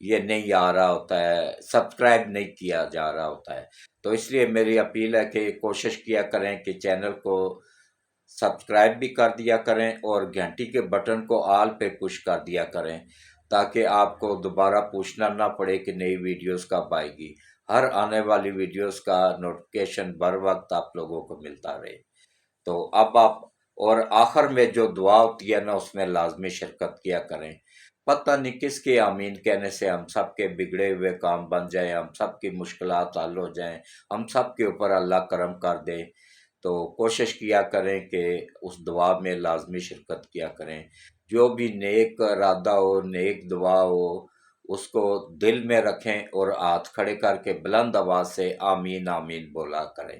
یہ نہیں آ رہا ہوتا ہے، سبسکرائب نہیں کیا جا رہا ہوتا ہے۔ تو اس لیے میری اپیل ہے کہ کوشش کیا کریں کہ چینل کو سبسکرائب بھی کر دیا کریں اور گھنٹی کے بٹن کو آل پہ پش کر دیا کریں، تاکہ آپ کو دوبارہ پوچھنا نہ پڑے کہ نئی ویڈیوز کب آئے گی۔ ہر آنے والی ویڈیوز کا نوٹیفیکیشن بر وقت آپ لوگوں کو ملتا رہے۔ تو اب آپ اور آخر میں جو دعا ہوتی ہے نا، اس میں لازمی شرکت کیا کریں۔ پتہ نہیں کس کے آمین کہنے سے ہم سب کے بگڑے ہوئے کام بن جائیں، ہم سب کی مشکلات حل ہو جائیں، ہم سب کے اوپر اللہ کرم کر دے۔ تو کوشش کیا کریں کہ اس دعا میں لازمی شرکت کیا کریں۔ جو بھی نیک ارادہ ہو، نیک دعا ہو، اس کو دل میں رکھیں اور ہاتھ کھڑے کر کے بلند آواز سے آمین آمین بولا کریں۔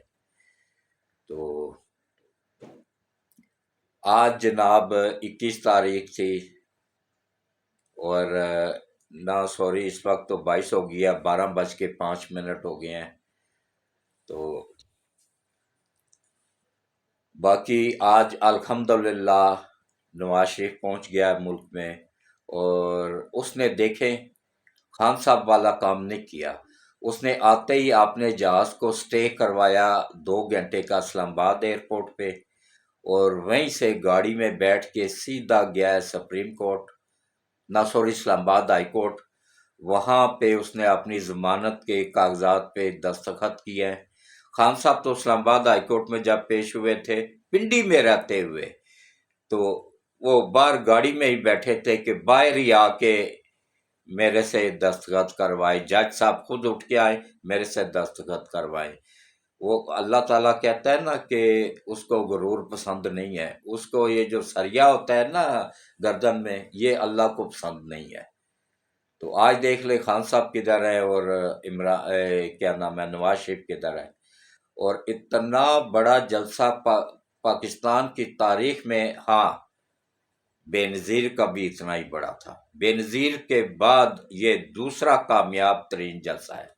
تو آج جناب 21 تاریخ تھی، اور نہ سوری اس وقت تو 22 ہو گیا، 12:05 ہو گئے ہیں۔ تو باقی آج الحمدللہ نواز شریف پہنچ گیا ملک میں، اور اس نے دیکھیں خان صاحب والا کام نہیں کیا۔ اس نے آتے ہی اپنے جہاز کو سٹے کروایا 2 گھنٹے کا اسلام آباد ایئرپورٹ پہ، اور وہیں سے گاڑی میں بیٹھ کے سیدھا گیا ہے سپریم کورٹ، نہ سوری اسلام آباد ہائی کورٹ۔ وہاں پہ اس نے اپنی ضمانت کے کاغذات پہ دستخط کیے ہیں۔ خان صاحب تو اسلام آباد ہائی کورٹ میں جب پیش ہوئے تھے پنڈی میں رہتے ہوئے، تو وہ باہر گاڑی میں ہی بیٹھے تھے کہ باہر ہی آ کے میرے سے دستخط کروائے، جج صاحب خود اٹھ کے آئے میرے سے دستخط کروائے۔ وہ اللہ تعالیٰ کہتا ہے نا کہ اس کو غرور پسند نہیں ہے، اس کو یہ جو سریا ہوتا ہے نا گردن میں، یہ اللہ کو پسند نہیں ہے۔ تو آج دیکھ لے خان صاحب کدھر ہے، اور کیا نام ہے، نواز شریف کدھر ہے۔ اور اتنا بڑا جلسہ پاکستان کی تاریخ میں، ہاں بے نظیر کا بھی اتنا ہی بڑا تھا۔ بے نظیر کے بعد یہ دوسرا کامیاب ترین جلسہ ہے۔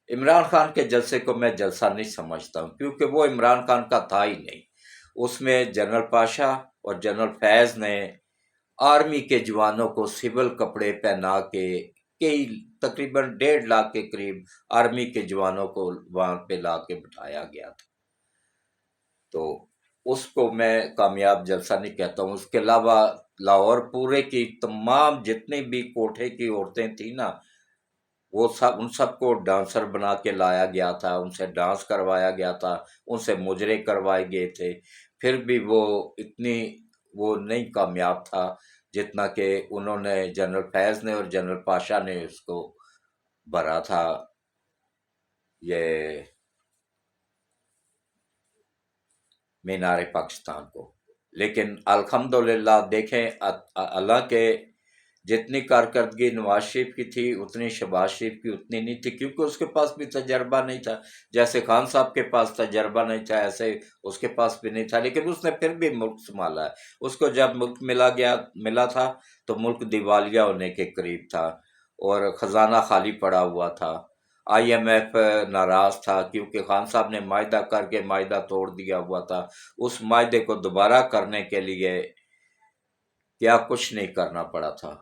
عمران خان کے جلسے کو میں جلسہ نہیں سمجھتا ہوں، کیونکہ وہ عمران خان کا تھا ہی نہیں۔ اس میں جنرل پاشا اور جنرل فیض نے آرمی کے جوانوں کو سول کپڑے پہنا کے، تقریباً 1.5 لاکھ کے قریب آرمی کے جوانوں کو وہاں پہ لا کے بٹھایا گیا تھا۔ تو اس کو میں کامیاب جلسہ نہیں کہتا ہوں۔ اس کے علاوہ لاہور پورے کی تمام جتنی بھی کوٹھے کی عورتیں تھیں نا، وہ سب، ان سب کو ڈانسر بنا کے لایا گیا تھا، ان سے ڈانس کروایا گیا تھا، ان سے مجرے کروائے گئے تھے، پھر بھی وہ اتنی وہ نہیں کامیاب تھا جتنا کہ انہوں نے، جنرل فیض نے اور جنرل پاشا نے اس کو بھرا تھا، یہ مینار پاکستان کو۔ لیکن الحمدللہ دیکھیں، اللہ کے جتنی کارکردگی نواز شریف کی تھی اتنی شہباز شریف کی اتنی نہیں تھی، کیونکہ اس کے پاس بھی تجربہ نہیں تھا۔ جیسے خان صاحب کے پاس تجربہ نہیں تھا، ایسے اس کے پاس بھی نہیں تھا، لیکن اس نے پھر بھی ملک سنبھالا ہے۔ اس کو جب ملک ملا تھا تو ملک دیوالیہ ہونے کے قریب تھا، اور خزانہ خالی پڑا ہوا تھا۔ آئی ایم ایف ناراض تھا کیونکہ خان صاحب نے معاہدہ کر کے معاہدہ توڑ دیا ہوا تھا۔ اس معاہدے کو دوبارہ کرنے کے لیے کیا کچھ نہیں کرنا پڑا تھا۔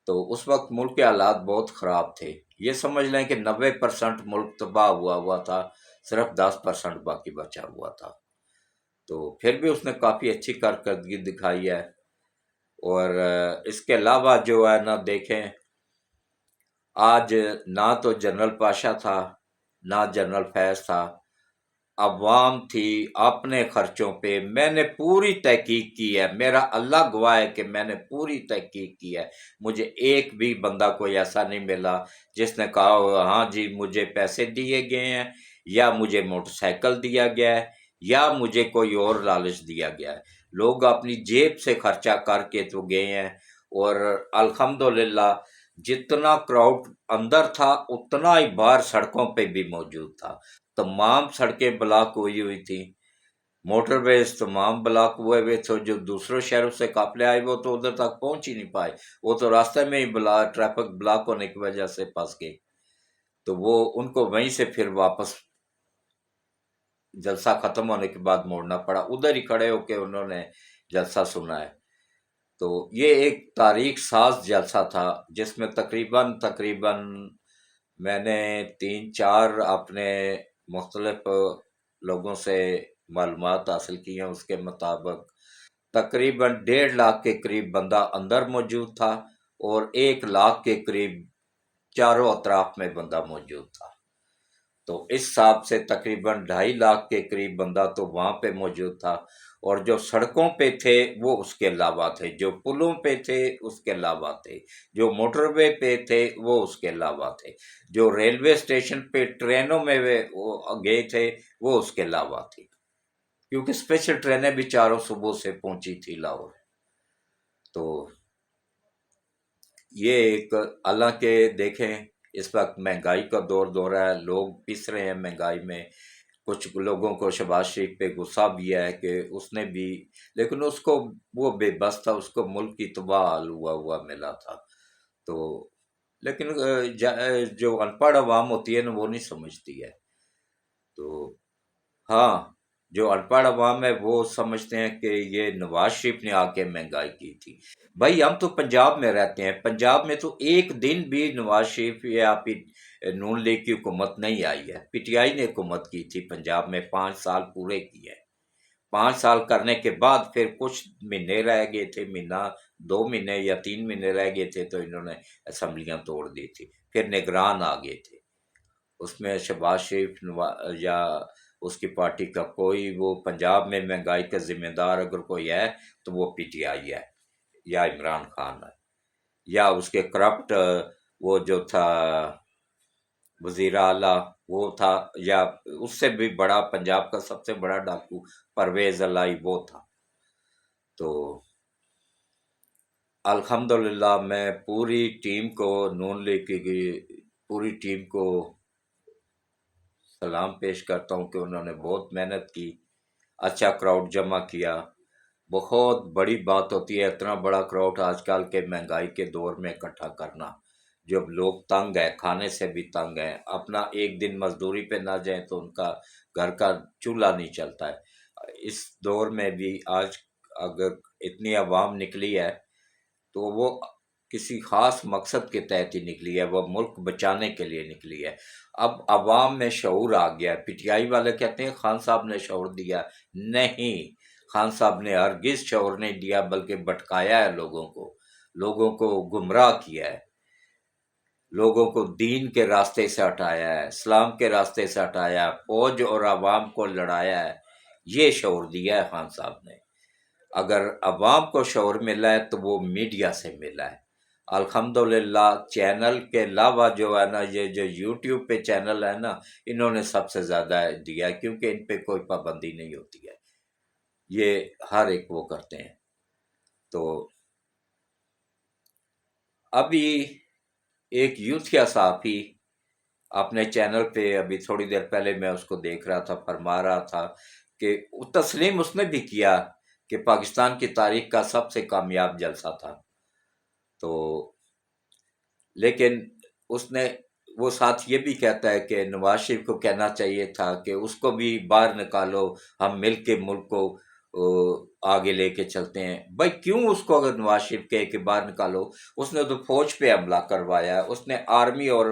تو اس وقت ملک کے حالات بہت خراب تھے۔ یہ سمجھ لیں کہ 90% ملک تباہ ہوا تھا، صرف 10% باقی بچا ہوا تھا۔ تو پھر بھی اس نے کافی اچھی کارکردگی دکھائی ہے۔ اور اس کے علاوہ جو ہے نا، دیکھیں آج نہ تو جنرل پاشا تھا، نہ جنرل فیض تھا، عوام تھی اپنے خرچوں پہ۔ میں نے پوری تحقیق کی ہے، میرا اللہ گواہ ہے کہ میں نے پوری تحقیق کی ہے۔ مجھے ایک بھی بندہ کوئی ایسا نہیں ملا جس نے کہا ہو ہاں جی مجھے پیسے دیے گئے ہیں، یا مجھے موٹر سائیکل دیا گیا ہے، یا مجھے کوئی اور لالچ دیا گیا ہے۔ لوگ اپنی جیب سے خرچہ کر کے تو گئے ہیں، اور الحمدللہ جتنا کراؤڈ اندر تھا اتنا ہی باہر سڑکوں پہ بھی موجود تھا۔ تمام سڑکیں بلاک ہوئی تھی، موٹر ویز تمام بلاک ہوئے تھے۔ جو دوسروں شہروں سے قافلے آئے وہ تو ادھر تک پہنچ ہی نہیں پائے، وہ تو راستے میں ہی ٹریفک بلاک ہونے کی وجہ سے پھنس گئے۔ تو وہ ان کو وہیں سے پھر واپس جلسہ ختم ہونے کے بعد موڑنا پڑا، ادھر ہی کھڑے ہو کے انہوں نے جلسہ سنا ہے۔ تو یہ ایک تاریخ ساز جلسہ تھا جس میں تقریباً میں نے 3-4 اپنے مختلف لوگوں سے معلومات حاصل کی ہیں، اس کے مطابق تقریباً 1.5 لاکھ کے قریب بندہ اندر موجود تھا اور 1 لاکھ کے قریب چاروں اطراف میں بندہ موجود تھا۔ تو اس حساب سے تقریباً 2.5 لاکھ کے قریب بندہ تو وہاں پہ موجود تھا، اور جو سڑکوں پہ تھے وہ اس کے علاوہ تھے، جو پلوں پہ تھے اس کے علاوہ تھے، جو موٹر وے پہ تھے وہ اس کے علاوہ تھے، جو ریلوے اسٹیشن پہ ٹرینوں میں گئے تھے وہ اس کے علاوہ تھے، کیونکہ اسپیشل ٹرینیں بھی چاروں صبح سے پہنچی تھی لاہور۔ تو یہ ایک اللہ کے دیکھیں، اس وقت مہنگائی کا دور ہے، لوگ پس رہے ہیں مہنگائی میں، کچھ لوگوں کو شہباز شریف پہ غصہ بھی ہے کہ اس نے بھی، لیکن اس کو وہ بے بس تھا، اس کو ملک کی تباہ حال ہوا ملا تھا۔ تو لیکن جو ان پڑھ عوام ہوتی ہے نا وہ نہیں سمجھتی ہے۔ تو ہاں، جو ان پڑھ عوام ہے وہ سمجھتے ہیں کہ یہ نواز شریف نے آ کے مہنگائی کی تھی۔ بھائی ہم تو پنجاب میں رہتے ہیں، پنجاب میں تو ایک دن بھی نواز شریف یا نون لیگ کی حکومت نہیں آئی ہے، پی ٹی آئی نے حکومت کی تھی پنجاب میں، 5 سال پورے کیے ہیں۔ 5 سال کرنے کے بعد پھر کچھ مہینے رہ گئے تھے، مہینہ 2 مہینے یا 3 مہینے رہ گئے تھے تو انہوں نے اسمبلیاں توڑ دی تھی، پھر نگران آ گئے تھے، اس میں شہباز شریف یا اس کی پارٹی کا کوئی، وہ پنجاب میں مہنگائی کا ذمہ دار اگر کوئی ہے تو وہ پی ٹی آئی ہے یا عمران خان ہے، یا اس کے کرپٹ وہ جو تھا وزیر اعلیٰ وہ تھا، یا اس سے بھی بڑا پنجاب کا سب سے بڑا ڈاکو پرویز الہی وہ تھا۔ تو الحمدللہ میں پوری ٹیم کو، نون لیگ کی پوری ٹیم کو سلام پیش کرتا ہوں کہ انہوں نے بہت محنت کی، اچھا کراؤڈ جمع کیا۔ بہت بڑی بات ہوتی ہے اتنا بڑا کراؤڈ آج کل کے مہنگائی کے دور میں اکٹھا کرنا، جب لوگ تنگ ہیں، کھانے سے بھی تنگ ہیں، اپنا ایک دن مزدوری پہ نہ جائیں تو ان کا گھر کا چولہا نہیں چلتا ہے۔ اس دور میں بھی آج اگر اتنی عوام نکلی ہے تو وہ کسی خاص مقصد کے تحت ہی نکلی ہے، وہ ملک بچانے کے لیے نکلی ہے۔ اب عوام میں شعور آ گیا ہے، پی ٹی آئی والے کہتے ہیں خان صاحب نے شعور دیا، نہیں، خان صاحب نے ہرگز شعور نہیں دیا، بلکہ بھٹکایا ہے لوگوں کو گمراہ کیا ہے، لوگوں کو دین کے راستے سے ہٹایا ہے، اسلام کے راستے سے ہٹایا ہے، فوج اور عوام کو لڑایا ہے، یہ شعور دیا ہے خان صاحب نے۔ اگر عوام کو شعور ملا ہے تو وہ میڈیا سے ملا ہے۔ الحمدللہ چینل کے علاوہ جو ہے نا، یہ جو یوٹیوب پہ چینل ہے نا، انہوں نے سب سے زیادہ دیا ہے، کیونکہ ان پہ کوئی پابندی نہیں ہوتی ہے، یہ ہر ایک وہ کرتے ہیں۔ تو ابھی ایک یوتھیا صحافی اپنے چینل پہ، ابھی تھوڑی دیر پہلے میں اس کو دیکھ رہا تھا، فرما رہا تھا کہ تسلیم اس نے بھی کیا کہ پاکستان کی تاریخ کا سب سے کامیاب جلسہ تھا۔ تو لیکن اس نے، وہ ساتھ یہ بھی کہتا ہے کہ نواز شریف کو کہنا چاہیے تھا کہ اس کو بھی باہر نکالو، ہم مل کے ملک کو آگے لے کے چلتے ہیں۔ بھائی کیوں اس کو اگر نواز شریف کہے کہ باہر نکالو، اس نے تو فوج پہ حملہ کروایا، اس نے آرمی اور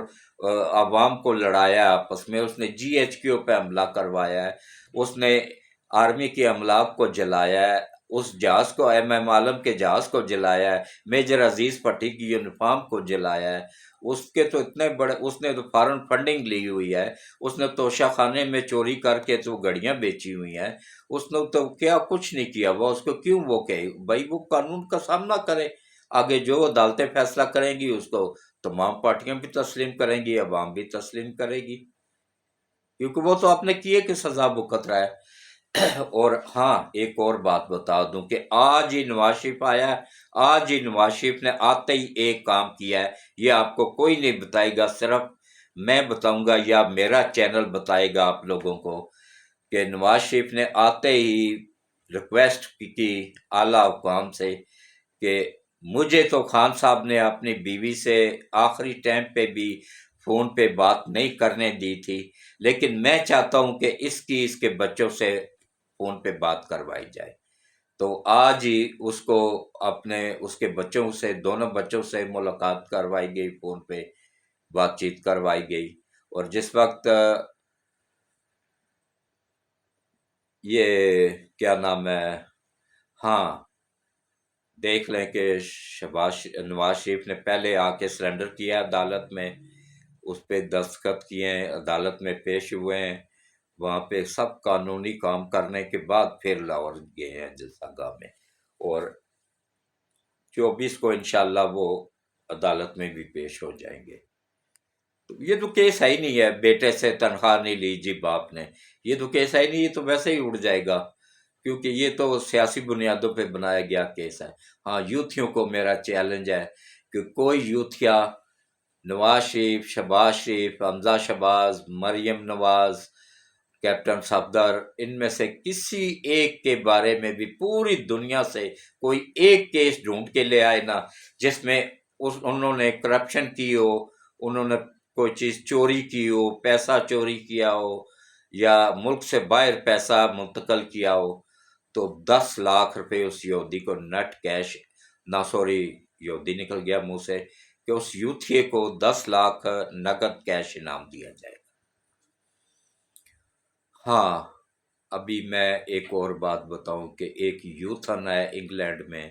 عوام کو لڑایا آپس میں، اس نے جی ایچ کیو پہ حملہ کروایا ہے، اس نے آرمی کے املاک کو جلایا ہے، اس جہاز کو، ایم ایم عالم کے جہاز کو جلایا ہے، میجر عزیز پٹی کی یونیفارم کو جلایا ہے، اس کے تو اتنے بڑے، اس نے تو فارن فنڈنگ لی ہوئی ہے، اس نے توشہ خانے میں چوری کر کے تو گھڑیاں بیچی ہوئی ہیں، اس نے تو کیا کچھ نہیں کیا، وہ اس کو کیوں وہ کہے؟ بھائی وہ قانون کا سامنا کرے، آگے جو عدالتیں فیصلہ کریں گی اس کو تمام پارٹیاں بھی تسلیم کریں گی، عوام بھی تسلیم کرے گی، کیونکہ وہ تو آپ نے کیے کہ سزا بھگت رہا ہے۔ اور ہاں ایک اور بات بتا دوں کہ آج ہی نواز شریف آیا ہے، آج ہی نواز شریف نے آتے ہی ایک کام کیا ہے، یہ آپ کو کوئی نہیں بتائے گا، صرف میں بتاؤں گا یا میرا چینل بتائے گا آپ لوگوں کو، کہ نواز شریف نے آتے ہی ریکویسٹ کی اعلیٰ حکام سے کہ مجھے تو خان صاحب نے اپنی بیوی سے آخری ٹائم پہ بھی فون پہ بات نہیں کرنے دی تھی، لیکن میں چاہتا ہوں کہ اس کے بچوں سے فون پہ بات کروائی جائے۔ تو آج ہی اس کو اپنے اس کے بچوں سے، دونوں بچوں سے ملاقات کروائی گئی، فون پہ بات چیت کروائی گئی۔ اور جس وقت یہ کیا نام ہے، ہاں دیکھ لیں کہ نواز شریف نے پہلے آ کے سرنڈر کیا عدالت میں، اس پہ دستخط کیے ہیں، عدالت میں پیش ہوئے ہیں، وہاں پہ سب قانونی کام کرنے کے بعد پھر لاہور گئے ہیں جلسہ گاہ میں، اور 24 کو انشاءاللہ وہ عدالت میں بھی پیش ہو جائیں گے۔ یہ تو کیس ہے ہی نہیں ہے، بیٹے سے تنخواہ نہیں لی جی باپ نے، یہ تو کیس ہے ہی نہیں، یہ تو ویسے ہی اڑ جائے گا، کیونکہ یہ تو سیاسی بنیادوں پہ بنایا گیا کیس ہے۔ ہاں یوتھیوں کو میرا چیلنج ہے کہ کوئی یوتھیا نواز شریف، شہباز شریف، حمزہ شہباز، مریم نواز، کیپٹن صفدر، ان میں سے کسی ایک کے بارے میں بھی پوری دنیا سے کوئی ایک کیس ڈھونڈ کے لے آئے نا جس میں انہوں نے کرپشن کی ہو، انہوں نے کوئی چیز چوری کی ہو، پیسہ چوری کیا ہو، یا ملک سے باہر پیسہ منتقل کیا ہو، تو 10 لاکھ روپے اس یہودی کو نٹ کیش، نہ سوری یہودی نکل گیا منہ سے، کہ اس یوتھیے کو 10 لاکھ نقد کیش انعام دیا جائے۔ ہاں ابھی میں ایک اور بات بتاؤں کہ ایک یوتھن ہے انگلینڈ میں،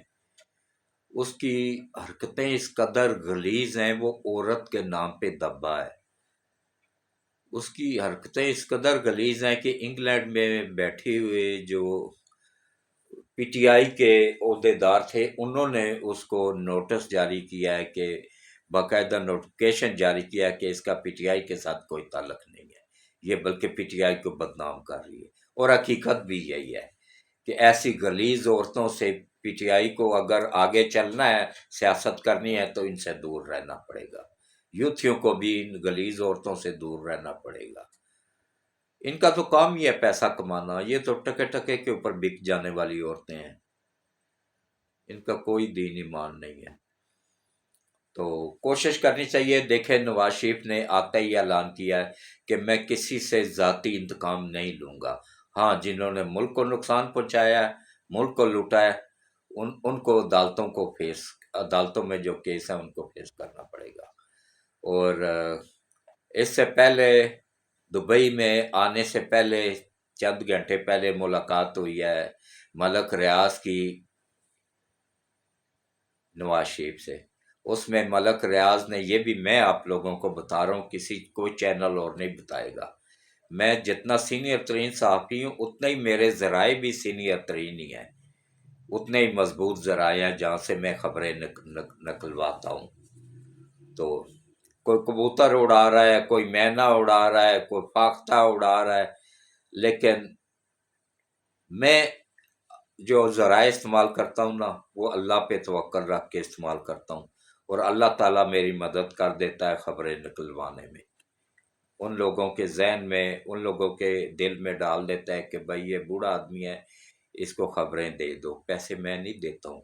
اس کی حرکتیں اس قدر غلیظ ہیں، وہ عورت کے نام پہ دبا ہے، اس کی حرکتیں اس قدر غلیظ ہیں کہ انگلینڈ میں بیٹھے ہوئے جو پی ٹی آئی کے عہدے دار تھے، انہوں نے اس کو نوٹس جاری کیا ہے، کہ باقاعدہ نوٹیفکیشن جاری کیا ہے کہ اس کا پی ٹی آئی کے ساتھ کوئی تعلق نہیں ہے، یہ بلکہ پی ٹی آئی کو بدنام کر رہی ہے، اور حقیقت بھی یہی ہے کہ ایسی غلیظ عورتوں سے پی ٹی آئی کو اگر آگے چلنا ہے، سیاست کرنی ہے، تو ان سے دور رہنا پڑے گا، یوتھیوں کو بھی ان غلیظ عورتوں سے دور رہنا پڑے گا۔ ان کا تو کام ہی ہے پیسہ کمانا، یہ تو ٹکے ٹکے کے اوپر بک جانے والی عورتیں ہیں، ان کا کوئی دین ایمان نہیں ہے۔ تو کوشش کرنی چاہیے، دیکھیں نواز شریف نے آتا ہی اعلان کیا ہے کہ میں کسی سے ذاتی انتقام نہیں لوں گا، ہاں جنہوں نے ملک کو نقصان پہنچایا ہے، ملک کو لوٹا ہے، ان کو عدالتوں میں جو کیس ہے ان کو فیس کرنا پڑے گا۔ اور اس سے پہلے دبئی میں آنے سے پہلے چند گھنٹے پہلے ملاقات ہوئی ہے ملک ریاض کی نواز شریف سے، اس میں ملک ریاض نے یہ بھی، میں آپ لوگوں کو بتا رہا ہوں، کسی کوئی چینل اور نہیں بتائے گا، میں جتنا سینئر ترین صحافی ہوں اتنا ہی میرے ذرائع بھی سینئر ترین ہی ہیں، اتنے ہی مضبوط ذرائع ہیں جہاں سے میں خبریں نکلواتا ہوں۔ تو کوئی کبوتر اڑا رہا ہے، کوئی مینا اڑا رہا ہے، کوئی فاختہ اڑا رہا ہے، لیکن میں جو ذرائع استعمال کرتا ہوں نا، وہ اللہ پہ توکل رکھ کے استعمال کرتا ہوں، اور اللہ تعالیٰ میری مدد کر دیتا ہے خبریں نکلوانے میں، ان لوگوں کے ذہن میں، ان لوگوں کے دل میں ڈال دیتا ہے کہ بھائی یہ بوڑھا آدمی ہے، اس کو خبریں دے دو، پیسے میں نہیں دیتا ہوں،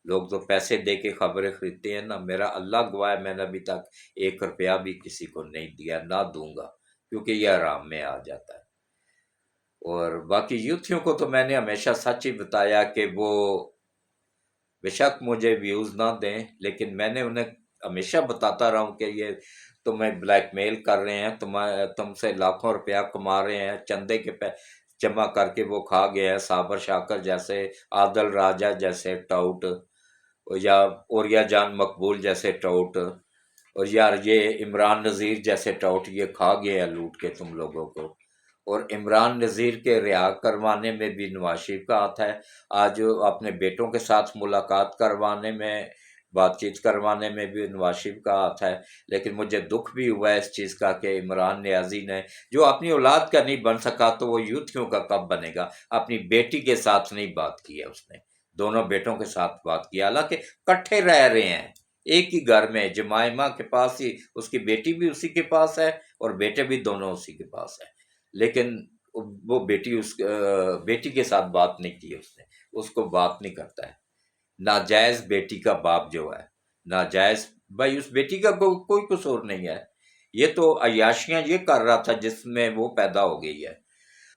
لوگ تو پیسے دے کے خبریں خریدتے ہیں نا، میرا اللہ گواہ ہے میں نے ابھی تک 1 روپیہ بھی کسی کو نہیں دیا، نہ دوں گا، کیونکہ یہ حرام میں آ جاتا ہے۔ اور باقی یوتھیوں کو تو میں نے ہمیشہ سچ ہی بتایا کہ وہ بے شک مجھے ویوز نہ دیں، لیکن میں نے انہیں ہمیشہ بتاتا رہا ہوں کہ یہ تمہیں بلیک میل کر رہے ہیں، تم سے لاکھوں روپیہ کما رہے ہیں، چندے کے جمع کر کے وہ کھا گئے ہیں، صابر شاکر جیسے، عادل راجہ جیسے ٹاؤٹ، یا اوریا جان مقبول جیسے ٹاؤٹ، اور یار یہ عمران نذیر جیسے ٹاؤٹ، یہ کھا گئے ہیں لوٹ کے تم لوگوں کو، اور عمران نذیر کے رہا کروانے میں بھی نواز شریف کا ہاتھ ہے، آج اپنے بیٹوں کے ساتھ ملاقات کروانے میں، بات چیت کروانے میں بھی نواز شریف کا ہاتھ ہے، لیکن مجھے دکھ بھی ہوا ہے اس چیز کا کہ عمران نیازی نے جو اپنی اولاد کا نہیں بن سکا تو وہ یوتھیوں کا کب بنے گا، اپنی بیٹی کے ساتھ نہیں بات کی ہے اس نے، دونوں بیٹوں کے ساتھ بات کی، حالانکہ کٹھے رہ رہے ہیں ایک ہی گھر میں، جمائمہ کے پاس ہی، اس کی بیٹی بھی اسی کے پاس ہے اور بیٹے بھی دونوں اسی کے پاس ہیں، لیکن وہ بیٹی کے ساتھ بات نہیں کی اس نے، اس کو بات نہیں کرتا ہے، ناجائز بیٹی کا باپ جو ہے، ناجائز، بھائی اس بیٹی کا کوئی قصور نہیں ہے، یہ تو عیاشیاں یہ کر رہا تھا جس میں وہ پیدا ہو گئی ہے،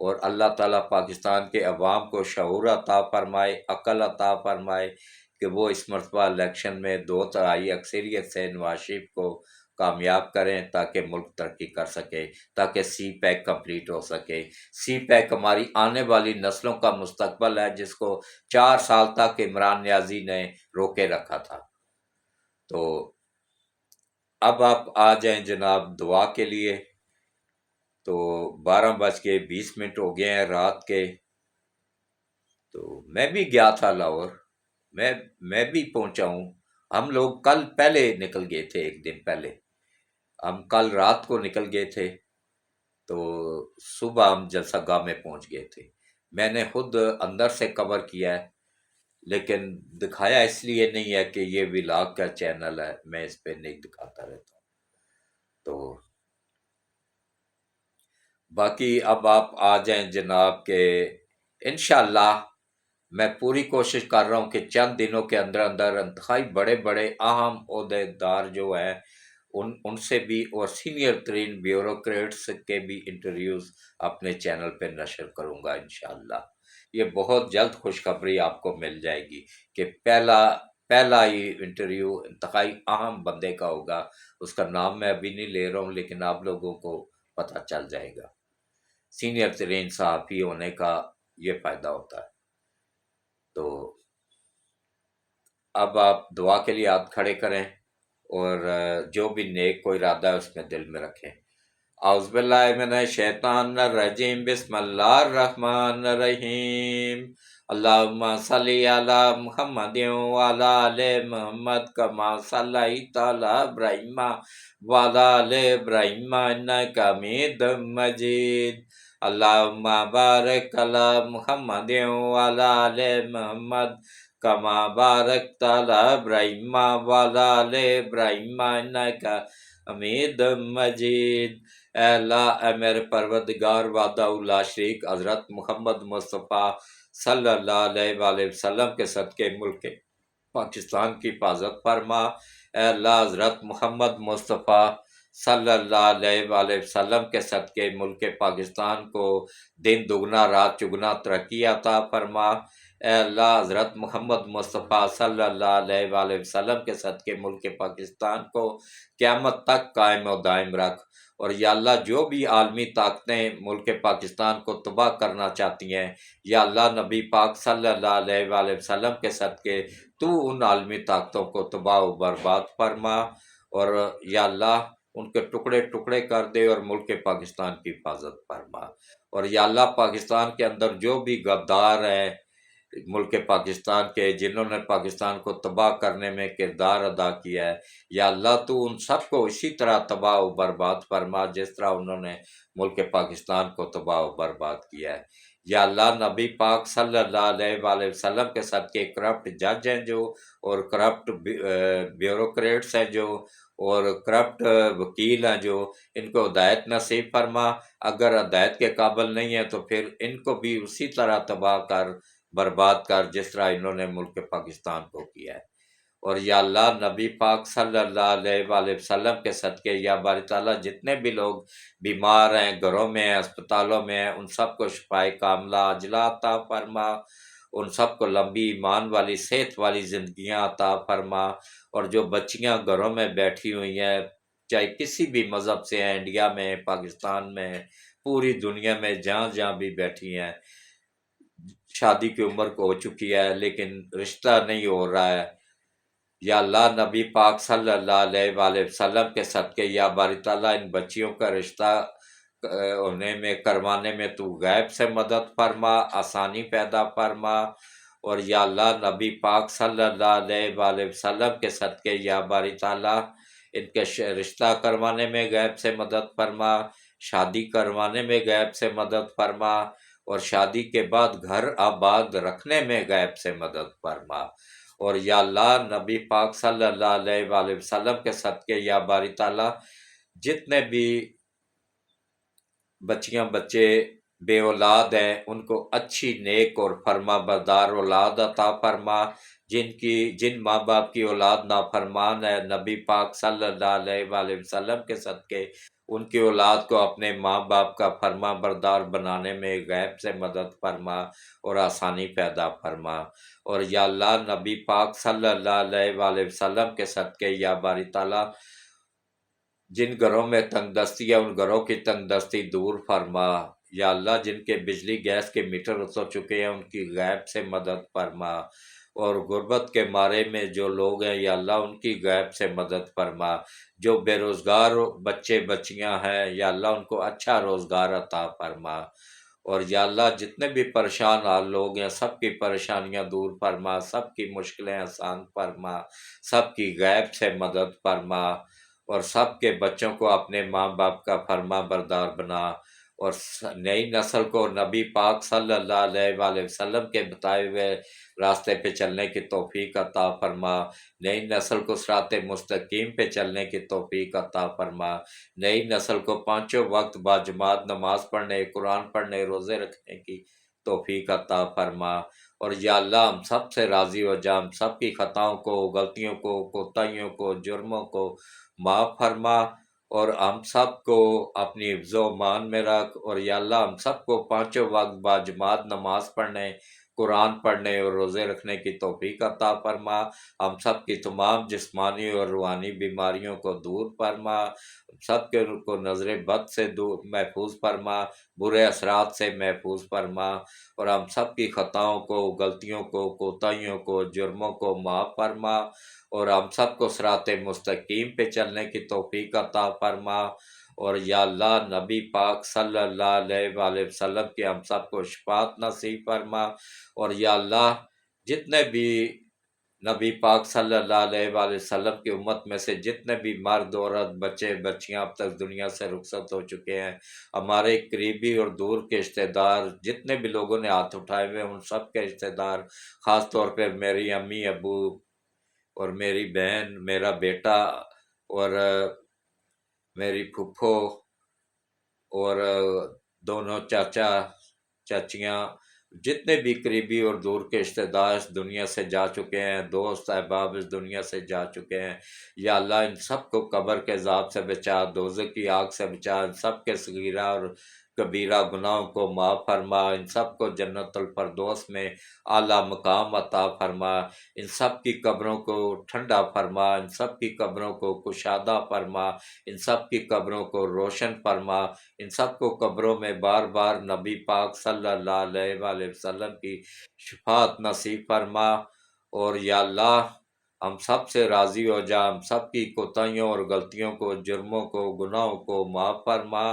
اور اللہ تعالیٰ پاکستان کے عوام کو شعور عطا فرمائے، عقل عطا فرمائے کہ وہ اس مرتبہ الیکشن میں 2/3 اکثریت سے نواز شریف کو کامیاب کریں تاکہ ملک ترقی کر سکے، تاکہ سی پیک کمپلیٹ ہو سکے۔ سی پیک ہماری آنے والی نسلوں کا مستقبل ہے، جس کو 4 سال تک عمران نیازی نے روکے رکھا تھا۔ تو اب آپ آ جائیں جناب دعا کے لیے۔ تو 12:20 ہو گئے ہیں رات کے۔ تو میں بھی گیا تھا لاہور، میں بھی پہنچا ہوں۔ ہم لوگ کل پہلے نکل گئے تھے، ایک دن پہلے ہم کل رات کو نکل گئے تھے، تو صبح ہم جلسہ گاہ میں پہنچ گئے تھے۔ میں نے خود اندر سے کور کیا ہے، لیکن دکھایا اس لیے نہیں ہے کہ یہ ولاگ کا چینل ہے، میں اس پہ نہیں دکھاتا رہتا ہوں۔ تو باقی اب آپ آ جائیں جناب کہ انشاءاللہ میں پوری کوشش کر رہا ہوں کہ چند دنوں کے اندر اندر انتہائی بڑے بڑے اہم عہدے دار جو ہیں ان سے بھی، اور سینئر ترین بیوروکریٹس کے بھی انٹرویوز اپنے چینل پہ نشر کروں گا انشاءاللہ۔ یہ بہت جلد خوشخبری آپ کو مل جائے گی کہ پہلا ہی انٹرویو انتہائی اہم بندے کا ہوگا۔ اس کا نام میں ابھی نہیں لے رہا ہوں، لیکن آپ لوگوں کو پتہ چل جائے گا۔ سینئر ترین صحافی ہونے کا یہ فائدہ ہوتا ہے۔ تو اب آپ دعا کے لیے ہاتھ کھڑے کریں، اور جو بھی نیک کوئی ارادہ ہے اس میں دل میں رکھیں۔ اعوذ باللہ من الشیطان الرجیم، بسم اللہ الرحمن الرحیم۔ اللہم صلی علی محمد وعلی آل محمد کما صلیت علی ابراہیم وعلی آل ابراہیم انک حمید مجید۔ اللہم بارک علی محمد وعلی آل محمد کما بارکت علی ابراہیم وعلی آل ابراہیم انک حمید مجید۔ اے اللہ، اے میرے پروردگار وحدہ لا شریک، حضرت محمد مصطفیٰ صلی اللہ علیہ وآلہ وسلم کے صدقے ملک پاکستان کی حفاظت فرما۔ اے اللہ، حضرت محمد مصطفیٰ صلی اللہ علیہ وآلہ وسلم کے صدقے ملک پاکستان کو دن دگنا رات چگنا ترقی عطا فرما۔ اے اللہ، حضرت محمد مصطفیٰ صلی اللہ علیہ وآلہ وسلم کے صدقے ملک پاکستان کو قیامت تک قائم و دائم رکھ۔ اور یا اللہ، جو بھی عالمی طاقتیں ملک پاکستان کو تباہ کرنا چاہتی ہیں، یا اللہ نبی پاک صلی اللہ علیہ وآلہ وسلم کے صدقے تو ان عالمی طاقتوں کو تباہ و برباد فرما، اور یا اللہ ان کے ٹکڑے ٹکڑے کر دے، اور ملک پاکستان کی حفاظت فرما۔ اور یا اللہ، پاکستان کے اندر جو بھی غدار ہیں ملک پاکستان کے، جنہوں نے پاکستان کو تباہ کرنے میں کردار ادا کیا ہے، یا اللہ تو ان سب کو اسی طرح تباہ و برباد فرما جس طرح انہوں نے ملک پاکستان کو تباہ و برباد کیا ہے۔ یا اللہ، نبی پاک صلی اللہ علیہ وآلہ وسلم کے صدقے کرپٹ جج ہیں جو، اور کرپٹ بیوروکریٹس ہیں جو، اور کرپٹ وکیل ہیں جو، ان کو ہدایت نصیب فرما۔ اگر ہدایت کے قابل نہیں ہے تو پھر ان کو بھی اسی طرح تباہ کر برباد کر جس طرح انہوں نے ملک پاکستان کو کیا ہے۔ اور یا اللہ، نبی پاک صلی اللہ علیہ وآلہ وسلم کے صدقے یا باری تعالیٰ جتنے بھی لوگ بیمار ہیں، گھروں میں ہیں، اسپتالوں میں ہیں، ان سب کو شفائے کاملہ عاجلہ عطا فرما، ان سب کو لمبی ایمان والی صحت والی زندگیاں عطا فرما۔ اور جو بچیاں گھروں میں بیٹھی ہوئی ہیں، چاہے کسی بھی مذہب سے ہیں، انڈیا میں، پاکستان میں، پوری دنیا میں جہاں جہاں بھی بیٹھی ہیں، شادی کی عمر کو ہو چکی ہے لیکن رشتہ نہیں ہو رہا ہے، یا اللہ نبی پاک صلی اللہ علیہ وآلہ وسلم کے صدقے یا باری تعالیٰ ان بچیوں کا رشتہ ہونے میں کروانے میں تو غیب سے مدد فرما، آسانی پیدا فرما۔ اور یا اللہ، نبی پاک صلی اللہ علیہ وآلہ وسلم کے صدقے یا باری تعالیٰ ان کے رشتہ کروانے میں غیب سے مدد فرما، شادی کروانے میں غیب سے مدد فرما، اور شادی کے بعد گھر آباد رکھنے میں غیب سے مدد فرما۔ اور یا اللہ، نبی پاک صلی اللہ علیہ وآلہ وسلم کے صدقے یا باری تعالیٰ جتنے بھی بچیاں بچے بے اولاد ہیں ان کو اچھی نیک اور فرما بردار اولاد عطا فرما، جن ماں باپ کی اولاد نافرمان ہے، نبی پاک صلی اللہ علیہ وآلہ وسلم کے صدقے ان کی اولاد کو اپنے ماں باپ کا فرما بردار بنانے میں غیب سے مدد فرما اور آسانی پیدا فرما۔ اور یا اللہ نبی پاک صلی اللہ علیہ وآلہ وسلم کے صدقے یا باری تعالیٰ جن گھروں میں تنگ دستی ہے ان گھروں کی تنگ دستی دور فرما۔ یا اللہ جن کے بجلی گیس کے میٹر اتر چکے ہیں ان کی غیب سے مدد فرما، اور غربت کے مارے میں جو لوگ ہیں یا اللہ ان کی غیب سے مدد فرما۔ جو بے روزگار بچے بچیاں ہیں یا اللہ ان کو اچھا روزگار عطا فرما۔ اور یا اللہ جتنے بھی پریشان حال لوگ ہیں سب کی پریشانیاں دور فرما، سب کی مشکلیں آسان فرما، سب کی غیب سے مدد فرما، اور سب کے بچوں کو اپنے ماں باپ کا فرما بردار بنا، اور نئی نسل کو نبی پاک صلی اللہ علیہ وآلہ وسلم کے بتائے ہوئے راستے پہ چلنے کی توفیق عطا فرما۔ نئی نسل کو صراط مستقیم پہ چلنے کی توفیق عطا فرما۔ نئی نسل کو پانچوں وقت باجماعت نماز پڑھنے، قرآن پڑھنے، روزے رکھنے کی توفیق عطا فرما۔ اور یا اللہ ہم سب سے راضی ہو جا، ہم سب کی خطاؤں کو، غلطیوں کو، کوتاہیوں کو، جرموں کو معاف فرما، اور ہم سب کو اپنی حفظ و امان میں رکھ۔ اور یا اللہ ہم سب کو پانچوں وقت باجماعت نماز پڑھنے، قرآن پڑھنے اور روزے رکھنے کی توفیق عطا فرما۔ ہم سب کی تمام جسمانی اور روحانی بیماریوں کو دور فرما، سب کے کو نظر بد سے دور محفوظ فرما، برے اثرات سے محفوظ فرما، اور ہم سب کی خطاؤں کو، غلطیوں کو، کوتاہیوں کو، جرموں کو معاف فرما، اور ہم سب کو صراط مستقیم پہ چلنے کی توفیق عطا فرما۔ اور یا اللہ نبی پاک صلی اللہ علیہ وآلہ وسلم کی ہم سب کو شفاعت نصیب فرما۔ اور یا اللہ جتنے بھی نبی پاک صلی اللہ علیہ وآلہ وسلم کی امت میں سے جتنے بھی مرد عورت بچے بچیاں اب تک دنیا سے رخصت ہو چکے ہیں، ہمارے قریبی اور دور کے رشتہ دار جتنے بھی لوگوں نے ہاتھ اٹھائے ہوئے ان سب کے رشتہ دار، خاص طور پہ میری امی ابو اور میری بہن، میرا بیٹا، اور میری پھپھو، اور دونوں چاچا چاچیاں، جتنے بھی قریبی اور دور کے رشتہ دار اس دنیا سے جا چکے ہیں، دوست احباب اس دنیا سے جا چکے ہیں، یا اللہ ان سب کو قبر کے عذاب سے بچا، دوزخ کی آگ سے بچا، ان سب کے صغیرہ اور کبیرہ گناہوں کو معاف فرما، ان سب کو جنت الفردوس میں اعلیٰ مقام عطا فرما، ان سب کی قبروں کو ٹھنڈا فرما، ان سب کی قبروں کو کشادہ فرما، ان سب کی قبروں کو روشن فرما، ان سب کو قبروں میں بار بار نبی پاک صلی اللہ علیہ وآلہ وسلم کی شفاعت نصیب فرما۔ اور یا اللہ ہم سب سے راضی ہو جا، ہم سب کی کوتاہیوں اور غلطیوں کو، جرموں کو، گناہوں کو معاف فرما،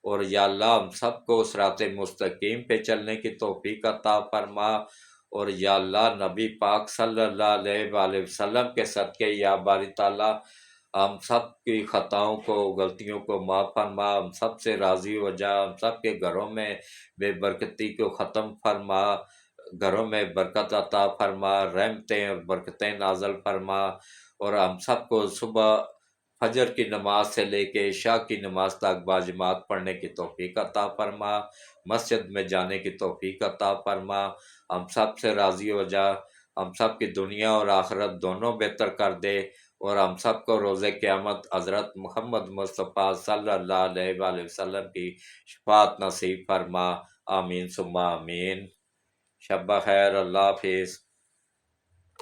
اور یا اللہ ہم سب کو صراط مستقیم پہ چلنے کی توفیق عطا فرما۔ اور یا اللہ نبی پاک صلی اللہ علیہ وآلہ وسلم کے صدقے یا باری تعالیٰ ہم سب کی خطاؤں کو، غلطیوں کو معاف فرما، ہم سب سے راضی ہو جا، ہم سب کے گھروں میں بے برکتی کو ختم فرما، گھروں میں برکت عطا فرما، رحمتیں اور برکتیں نازل فرما، اور ہم سب کو صبح فجر کی نماز سے لے کے عشاء کی نماز تک باجماعت پڑھنے کی توفیق عطا فرما، مسجد میں جانے کی توفیق عطا فرما، ہم سب سے راضی ہو جا، ہم سب کی دنیا اور آخرت دونوں بہتر کر دے، اور ہم سب کو روز قیامت حضرت محمد مصطفیٰ صلی اللہ علیہ وآلہ وسلم کی شفاعت نصیب فرما۔ آمین ثم آمین۔ شب بخیر، اللہ حافظ۔